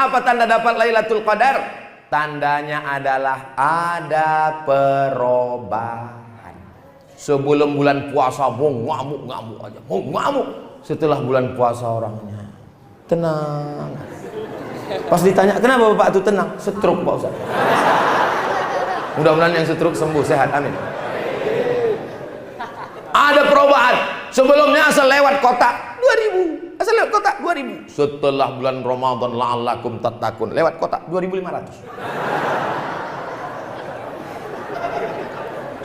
Apa tanda dapat Lailatul Qadar? Tandanya adalah ada perubahan. Sebelum bulan puasa ngamuk-ngamuk aja, ngamuk. Setelah bulan puasa orangnya tenang. Pas ditanya, kenapa Bapak itu tenang? Stroke Pak Ustaz. Mudah-mudahan yang stroke sembuh, sehat, amin. Ada perubahan. Sebelumnya asal lewat kotak 2000, asal lewat kotak 2000. Setelah bulan Ramadan la'allakum tattaqun, lewat kotak 2500.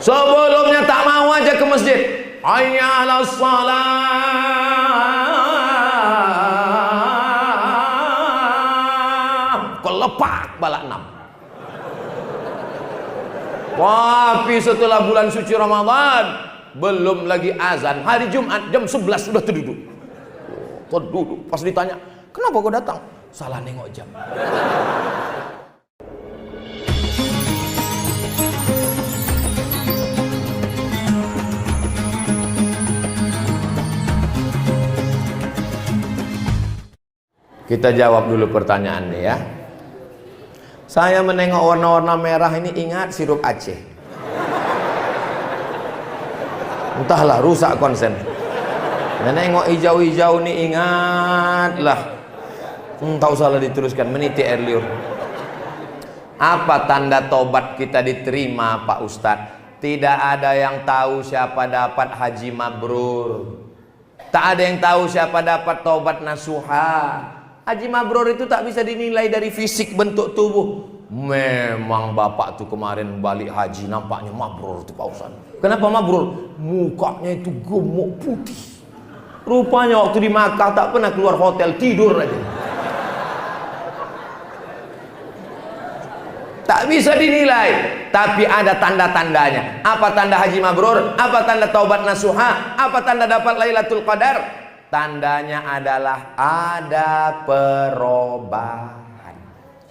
Sebelumnya tak mau aja ke masjid, hayya 'alas shalah, kelepak balak 6. Tapi setelah bulan suci Ramadan, belum lagi azan, hari Jumat jam 11 sudah terduduk. Terduduk. Pas ditanya, kenapa kau datang? Salah nengok jam. Kita jawab dulu pertanyaannya ya. Saya menengok warna-warna merah ini ingat sirup Aceh. Entahlah, rusak konsen. Menengok hijau-hijau ini ingatlah. Tak usahlah diteruskan, meniti air liur. Apa tanda tobat kita diterima Pak Ustadz? Tidak ada yang tahu siapa dapat haji mabrur. Tak ada yang tahu siapa dapat tobat nasuha. Haji mabrur itu tak bisa dinilai dari fisik bentuk tubuh. Memang bapak tuh kemarin balik haji nampaknya mabrur tuh Pak Ustaz. Kenapa mabrur? Mukanya itu gemuk putih. Rupanya waktu di Makkah tak pernah keluar hotel, tidur aja. Tak bisa dinilai, tapi ada tanda-tandanya. Apa tanda haji mabrur? Apa tanda taubat nasuha? Apa tanda dapat Lailatul Qadar? Tandanya adalah ada perubahan.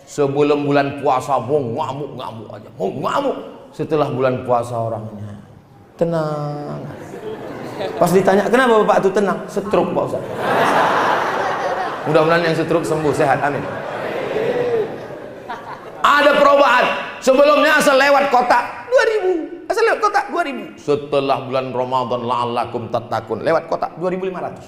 Sebelum bulan puasa ngamuk-ngamuk aja, ngamuk. Setelah bulan puasa orangnya tenang. Pas ditanya, kenapa Bapak itu tenang? Stroke Pak Ustaz. Mudah-mudahan yang stroke sembuh, sehat, amin. Ada perubahan. Sebelumnya asal lewat kotak 2000, asal lewat kotak 2000. Setelah bulan Ramadan la'allakum tattaqun, lewat kotak 2500.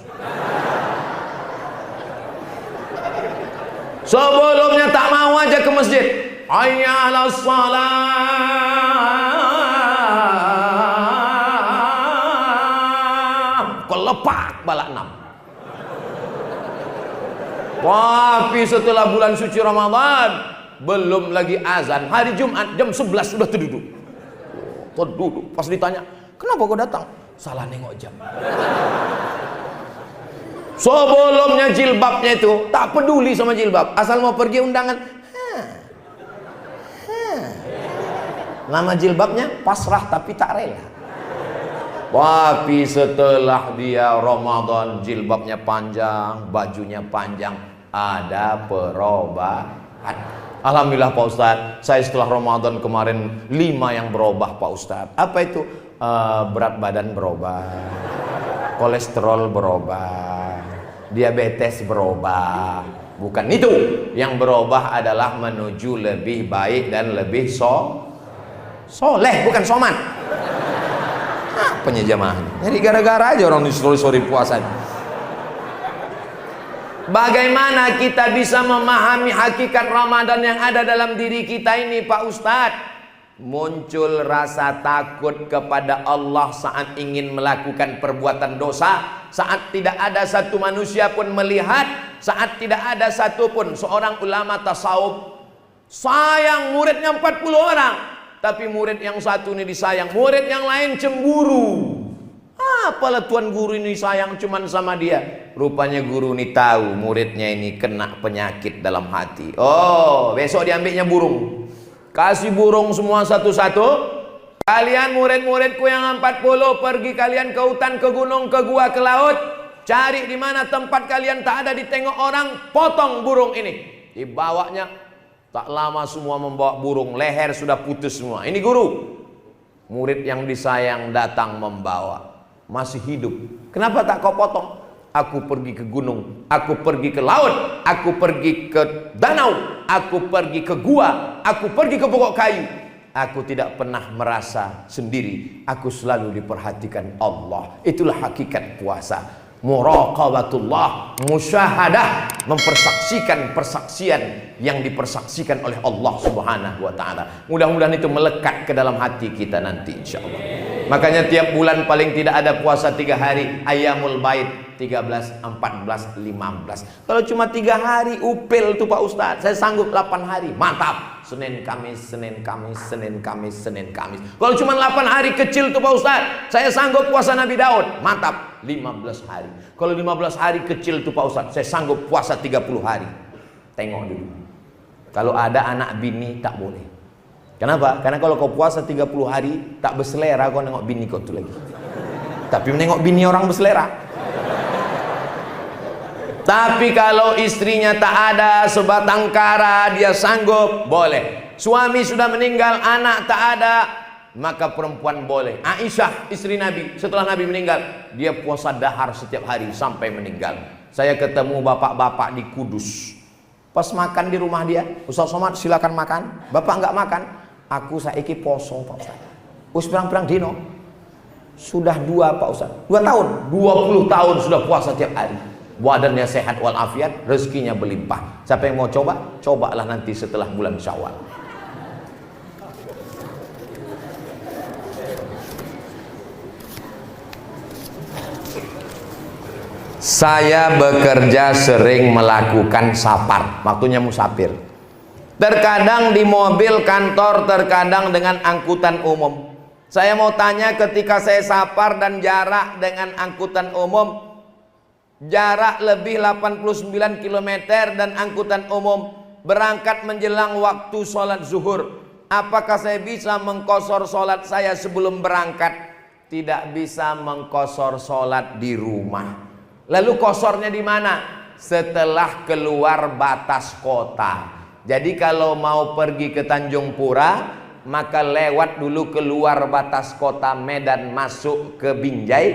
Sebelumnya tak mau aja ke masjid, hayya 'alas shalah, kelepak balak 6. Tapi setelah bulan suci Ramadan, belum lagi azan, hari Jumat jam 11 sudah terduduk. Terduduk. Pas ditanya, kenapa kau datang? Salah nengok jam. Sebelumnya jilbabnya itu tak peduli sama jilbab, asal mau pergi undangan. Nama jilbabnya pasrah tapi tak rela. Tapi setelah dia Ramadan, jilbabnya panjang, bajunya panjang, ada perubahan. Alhamdulillah Pak Ustadz, saya setelah Ramadan kemarin 5 yang berubah Pak Ustadz. Apa itu? Berat badan berubah, kolesterol berubah, diabetes berubah. Bukan itu, yang berubah adalah menuju lebih baik dan lebih soleh, bukan soman. Apanya jamaah? Jadi gara-gara aja orang disuruh puasa. Bagaimana kita bisa memahami hakikat Ramadan yang ada dalam diri kita ini Pak Ustadz? Muncul rasa takut kepada Allah saat ingin melakukan perbuatan dosa, saat tidak ada satu manusia pun melihat, saat tidak ada satu pun seorang ulama tasawuf sayang muridnya 40 orang, tapi murid yang satu ini disayang, murid yang lain cemburu. Apalah tuan guru ini sayang cuman sama dia. Rupanya guru ini tahu muridnya ini kena penyakit dalam hati. Oh, besok diambilnya burung. Kasih burung semua satu-satu. Kalian murid-muridku yang 40 pergi kalian ke hutan, ke gunung, ke gua, ke laut. Cari di mana tempat kalian tak ada ditengok orang, potong burung ini. Dibawanya, tak lama semua membawa burung, leher sudah putus semua. Ini guru. Murid yang disayang datang membawa. Masih hidup. Kenapa tak kau potong? aku pergi ke gunung, aku pergi ke laut, aku pergi ke danau, aku pergi ke gua, aku pergi ke pokok kayu. Aku tidak pernah merasa sendiri, aku selalu diperhatikan Allah. Itulah hakikat puasa. Muraqabatullah, musyahadah, mempersaksikan persaksian yang dipersaksikan oleh Allah Subhanahu wa taala. Mudah-mudahan itu melekat ke dalam hati kita nanti insyaallah. Makanya tiap bulan paling tidak ada puasa 3 hari, Ayyamul Bait 13, 14, 15. Kalau cuma 3 hari upil tuh Pak Ustadz, saya sanggup 8 hari, mantap. Senin Kamis, Senin Kamis, Senin Kamis, Senin Kamis. Kalau cuma 8 hari kecil tuh Pak Ustadz, saya sanggup puasa Nabi Daud, mantap. 15 hari. Kalau 15 hari kecil tuh Pak Ustadz, saya sanggup puasa 30 hari. Tengok dulu. Kalau ada anak bini tak boleh. Kenapa? Karena kalau kau puasa 30 hari tak berselera, kau nengok bini kau tuh lagi. Tapi menengok bini orang berselera. Tapi kalau istrinya tak ada, sebatang kara, dia sanggup, boleh. Suami sudah meninggal, anak tak ada, maka perempuan boleh. Aisyah istri Nabi, setelah Nabi meninggal, dia puasa dahar setiap hari sampai meninggal. Saya ketemu bapak-bapak di Kudus. Pas makan di rumah dia, Ustaz Somad silakan makan. Bapak nggak makan. Aku saiki poso Pak Ustaz. Us pirang-pirang dino. Sudah 2 Pak Ustaz. 2 tahun, 20 tahun sudah puasa tiap hari. Badannya sehat walafiat, rezekinya berlimpah. Siapa yang mau coba? Cobalah nanti setelah bulan Syawal. Saya bekerja sering melakukan safar, waktunya musafir. Terkadang di mobil kantor, terkadang dengan angkutan umum. Saya mau tanya, ketika saya safar dan jarak dengan angkutan umum, jarak lebih 89 km dan angkutan umum, berangkat menjelang waktu sholat zuhur, apakah saya bisa mengqashar sholat saya sebelum berangkat? Tidak bisa mengqashar sholat di rumah. Lalu qasharnya di mana? Setelah keluar batas kota. Jadi kalau mau pergi ke Tanjung Pura, maka lewat dulu keluar batas kota Medan, masuk ke Binjai,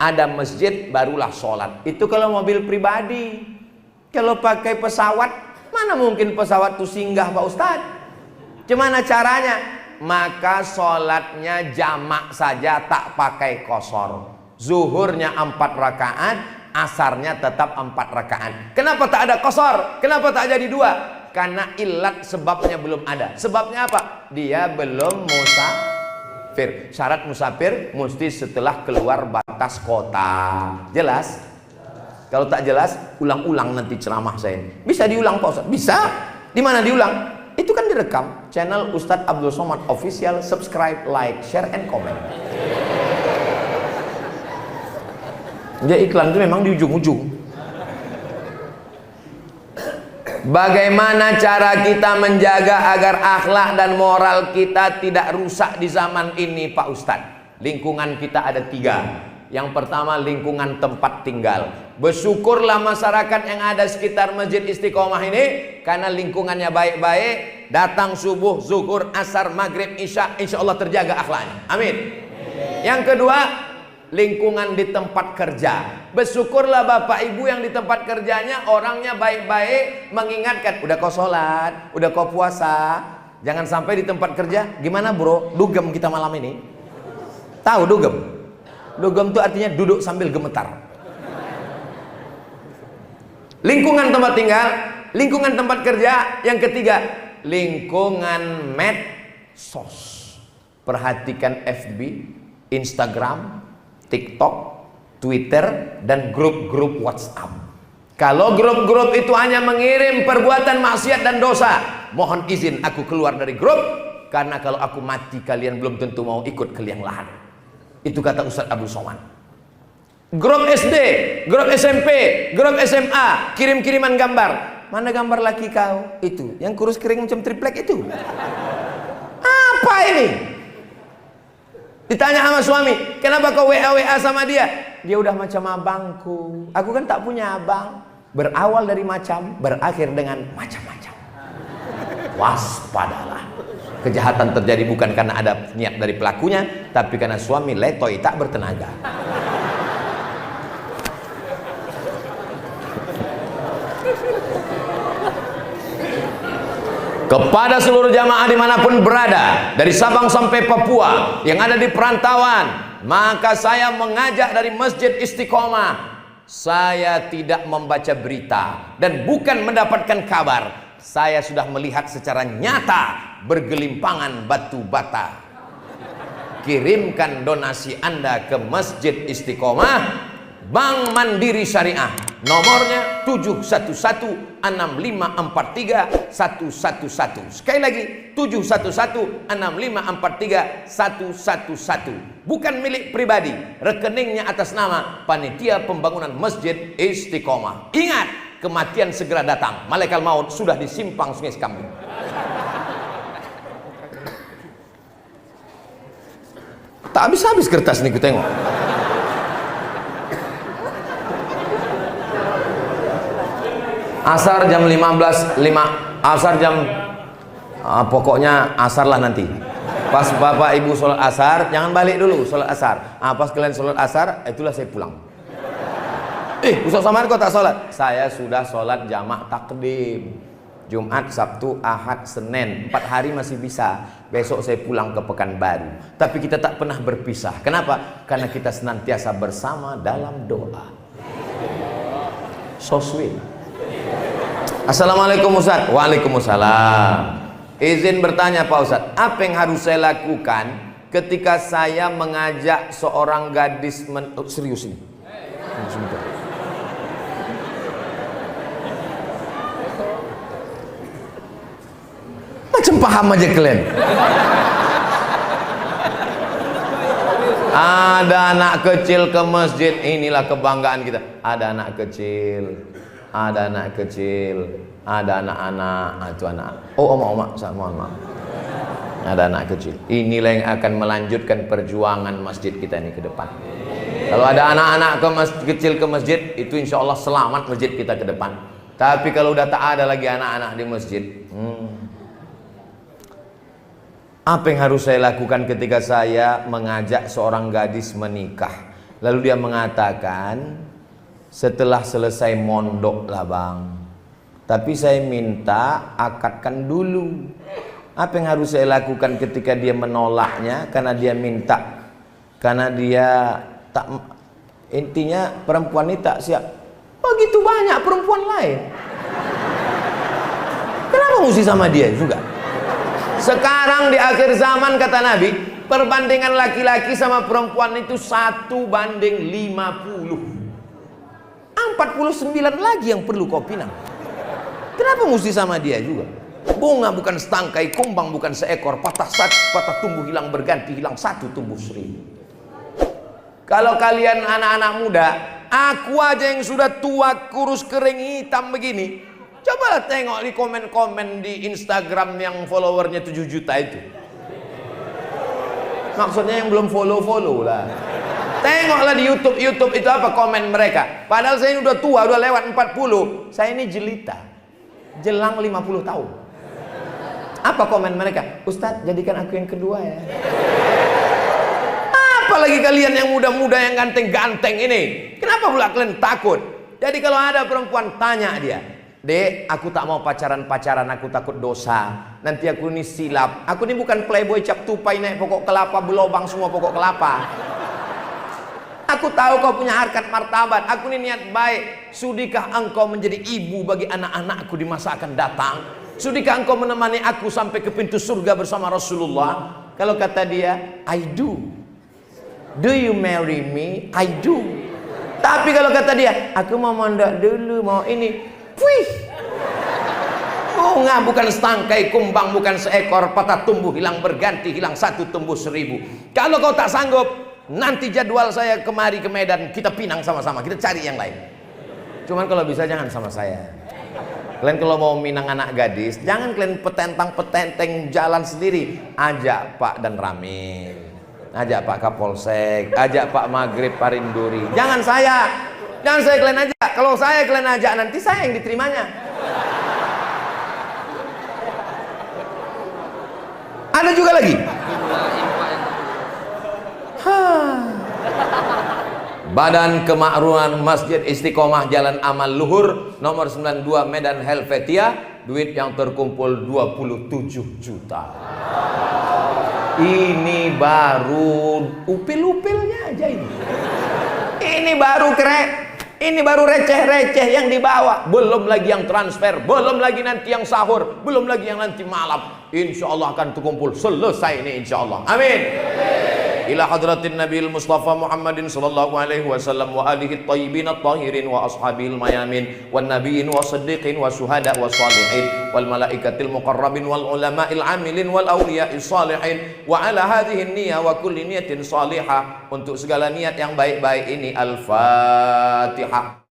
ada masjid, barulah sholat. Itu kalau mobil pribadi. Kalau pakai pesawat, mana mungkin pesawat itu singgah Pak Ustadz? Gimana caranya? Maka sholatnya jamak saja, tak pakai qashar. Zuhurnya 4 rakaat, asarnya tetap 4 rakaat. Kenapa tak ada qashar? Kenapa tak jadi 2? Karena ilat, sebabnya belum ada. Sebabnya apa? Dia belum musafir. Syarat musafir mesti setelah keluar batas kota. Jelas? Kalau tak jelas, ulang-ulang nanti ceramah saya. Bisa diulang Pak Ustadz? Bisa. Di mana diulang? Itu kan direkam. Channel Ustadz Abdul Somad Official. Subscribe, like, share, and comment. Jadi iklan itu memang di ujung-ujung. Bagaimana cara kita menjaga agar akhlak dan moral kita tidak rusak di zaman ini Pak Ustadz? Lingkungan kita ada 3. Yang pertama, lingkungan tempat tinggal. Bersyukurlah masyarakat yang ada sekitar Masjid Istiqomah ini, karena lingkungannya baik-baik. Datang subuh, zuhur, asar, maghrib, isya, insya Allah terjaga akhlaknya. Amin. Yang kedua, lingkungan di tempat kerja. Bersyukurlah Bapak Ibu yang di tempat kerjanya orangnya baik-baik, mengingatkan, udah kau sholat, udah kau puasa. Jangan sampai di tempat kerja, gimana bro, dugem kita malam ini. Tahu dugem? Dugem itu artinya duduk sambil gemetar. Lingkungan tempat tinggal, lingkungan tempat kerja. Yang ketiga, lingkungan medsos. Perhatikan FB, Instagram, TikTok, Twitter, dan grup-grup WhatsApp. Kalau grup-grup itu hanya mengirim perbuatan maksiat dan dosa, mohon izin aku keluar dari grup, karena kalau aku mati kalian belum tentu mau ikut ke liang lahat. Itu kata Ustadz Abdul Somad. Grup SD, grup SMP, grup SMA, kirim-kiriman gambar. Mana gambar laki kau? Itu, yang kurus kering macam triplek itu. Apa ini? Ditanya sama suami, kenapa kau WA sama dia? Dia udah macam abangku. Aku kan tak punya abang. Berawal dari macam, berakhir dengan macam-macam. Waspadalah. Kejahatan terjadi bukan karena ada niat dari pelakunya, tapi karena suami letoy tak bertenaga. Kepada seluruh jamaah dimanapun berada, dari Sabang sampai Papua yang ada di perantauan, maka saya mengajak dari Masjid Istiqomah. Saya tidak membaca berita dan bukan mendapatkan kabar. Saya sudah melihat secara nyata bergelimpangan batu bata. Kirimkan donasi Anda ke Masjid Istiqomah, Bank Mandiri Syariah, nomornya 71165431111. Sekali lagi, 71165431111. Bukan milik pribadi, rekeningnya atas nama Panitia Pembangunan Masjid Istiqomah. Ingat, kematian segera datang. Malaikat maut sudah di simpang Sungai Sekambing. Tak habis-habis kertas nih, ku tengok. Asar jam 15.05. Asar jam pokoknya asar lah nanti. Pas Bapak Ibu sholat asar, jangan balik dulu sholat asar. Pas kalian sholat asar, itulah saya pulang. Ustaz Samad kok tak sholat? Saya sudah sholat jamak takdim. Jumat, Sabtu, Ahad, Senin, 4 hari masih bisa. Besok saya pulang ke Pekanbaru. Tapi kita tak pernah berpisah. Kenapa? Karena kita senantiasa bersama dalam doa. So sweet. Assalamualaikum Ustaz. Waalaikumsalam. Izin bertanya Pak Ustaz, apa yang harus saya lakukan ketika saya mengajak seorang gadis serius ini? Macam paham aja kalian. Ada anak kecil ke masjid, inilah kebanggaan kita. Ada anak kecil, ada anak kecil, ada anak-anak, itu anak. Oh, oma-oma, mohon maaf. Ada anak kecil. Inilah yang akan melanjutkan perjuangan masjid kita ini ke depan. Kalau ada anak-anak kecil ke masjid, itu insya Allah selamat masjid kita ke depan. Tapi kalau udah tak ada lagi anak-anak di masjid, apa yang harus saya lakukan ketika saya mengajak seorang gadis menikah? Lalu dia mengatakan, setelah selesai mondok lah bang, tapi saya minta akadkan dulu. Apa yang harus saya lakukan ketika dia menolaknya? Karena dia minta, karena dia tak, intinya perempuan ini tak siap. Begitu banyak perempuan lain, kenapa mesti sama dia juga? Sekarang di akhir zaman kata Nabi, perbandingan laki-laki sama perempuan itu 1:50. 49 lagi yang perlu kau pinang. Kenapa mesti sama dia juga? Bunga bukan setangkai, kumbang bukan seekor, patah tumbuh hilang berganti, hilang satu tumbuh 1000. Kalau kalian anak-anak muda, aku aja yang sudah tua, kurus, kering, hitam begini, cobalah tengok di komen-komen di Instagram yang followernya 7 juta itu. Maksudnya yang belum follow lah. Tengoklah di YouTube itu apa komen mereka. Padahal saya ini udah tua, udah lewat 40. Saya ini jelita, jelang 50 tahun. Apa komen mereka? Ustadz, jadikan aku yang kedua ya. Apalagi kalian yang muda-muda yang ganteng-ganteng ini, kenapa pula kalian takut? Jadi kalau ada perempuan tanya dia, Dek, aku tak mau pacaran-pacaran, aku takut dosa. Nanti aku ini silap. Aku ini bukan playboy cap tupai naik pokok kelapa, belobang semua pokok kelapa. Aku tahu kau punya harkat martabat. Aku ini niat baik. Sudikah engkau menjadi ibu bagi anak-anakku di masa akan datang? Sudikah engkau menemani aku sampai ke pintu surga bersama Rasulullah? Kalau kata dia, I do. Do you marry me? I do. Tapi kalau kata dia, aku mau mondok dulu, mau ini. Wih, bunga bukan setangkai, kumbang bukan seekor, patah tumbuh hilang berganti, hilang satu tumbuh 1000. Kalau kau tak sanggup, nanti jadwal saya kemari ke Medan, kita pinang sama-sama, kita cari yang lain. Cuman kalau bisa jangan sama saya. Kalian kalau mau minang anak gadis, jangan kalian petentang-petenteng jalan sendiri. Ajak Pak dan Ramil, ajak Pak Kapolsek, ajak Pak Maghrib Parinduri. Jangan saya kalian ajak. Kalau saya kalian ajak, nanti saya yang diterimanya. Ada juga lagi. Badan Kemakmuran Masjid Istiqomah Jalan Amal Luhur nomor 92 Medan Helvetia. Duit yang terkumpul 27 juta. Ini baru upil-upilnya aja ini. Ini baru keren. Ini baru receh-receh yang dibawa. Belum lagi yang transfer, belum lagi nanti yang sahur, belum lagi yang nanti malam. Insya Allah akan terkumpul selesai ini insya Allah. Amin. Ila hadratin Nabil Mustafa Muhammadin sallallahu alaihi wasallam wa alihi at-tayyibin at-tahirin wa ashabil mayamin wan nabiyyin wa siddiqin wa syuhada wa salihin wal malaikatil muqarrabin wal ulama'il amilin wal awliya'is salihin wa ala hadhihi niyyah wa kulli niyatin salihah. Untuk segala niat yang baik-baik ini, Al-Fatihah.